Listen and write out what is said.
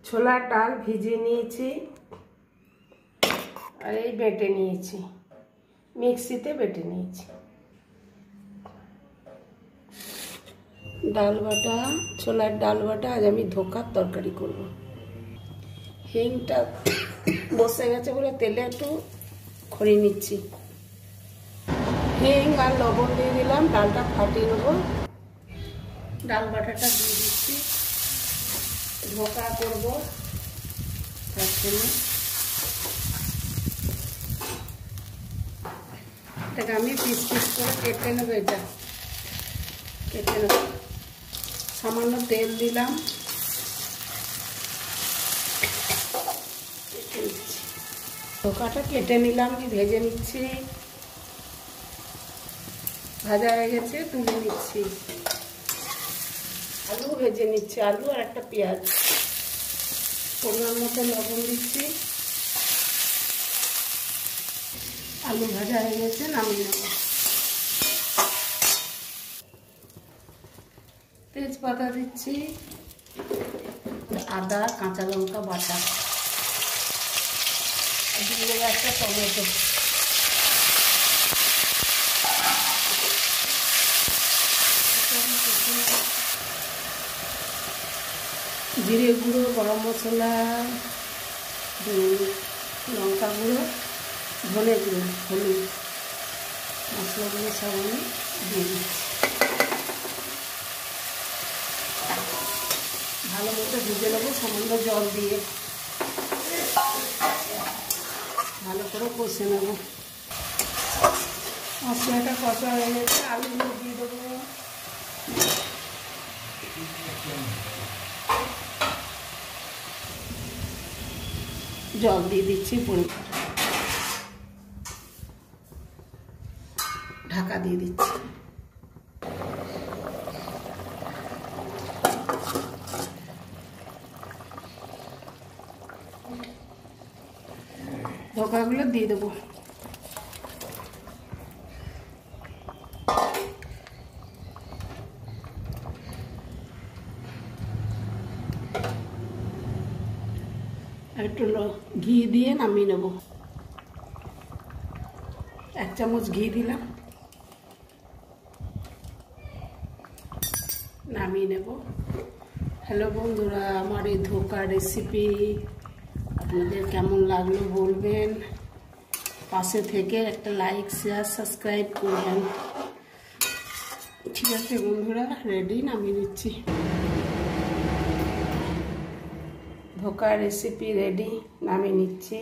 ছোলার ডাল ভিজিয়ে নিয়েছি আর এই বেটে নিয়েছি, মিক্সিতে বেটে নিয়েছি। ডাল বাটা, ছোলার ডাল বাটা আজ আমি ধোকার তরকারি করব। হিংটা বসে গেছে বলে তেলে একটু খড়ি নিচ্ছি। হিং আর লবণ দিয়ে দিলাম, ডালটা ফাটিয়ে নেব। ডাল বাটাটা দিয়ে দিচ্ছি, ধোকা করব তার জন্য। এটাকে আমি পিস পিস করে কেটে নেব। এটা কেটে নেব, সামান্য তেল দিলাম, ধোকাটা কেটে নিলাম, ভেজে নিচ্ছি। ভাজা হয়ে গেছে, তুলে নিচ্ছি। আলু ভেজে নিচ্ছি, আলু আর একটা পেঁয়াজ। পরিমাণ মতো লবণ দিচ্ছি। আলু ভাজা হয়ে গেছে, নামিয়ে নেব। তেজপাতা দিচ্ছি, আদা কাঁচা লঙ্কা বাটা, দিয়ে দেবো একটা টমেটো। জিরে গুঁড়ো, গরম মশলা, লঙ্কা গুঁড়ো, ধনে গুঁড়ো, হলুদ, মশলাগুলো সব আমি দিয়ে দিচ্ছি। ভালো মতো ভেজে নেবো সামান্য জল দিয়ে, ভালো করে কষে নেব। মশলাটা কষা হয়ে গেছে, আলুগুলো দিয়ে দেবো। জল দিয়ে দিচ্ছি, পরিমাণ ঢাকা দিয়ে দিচ্ছি। ধোকাগুলো দিয়ে দেবো। একটু ঘি দিয়ে নামিয়ে নেব। 1 চামচ ঘি দিলাম, নামিয়ে নেব। হ্যালো বন্ধুরা, আমার এই ধোকা রেসিপি আপনাদের কেমন লাগলো বলবেন। পাশে থেকে একটা লাইক, শেয়ার, সাবস্ক্রাইব করবেন। ঠিক আছে বন্ধুরা, রেডি, নামিয়ে নিচ্ছি। ধোকা রেসিপি রেডি, নামিয়ে নিচ্ছি।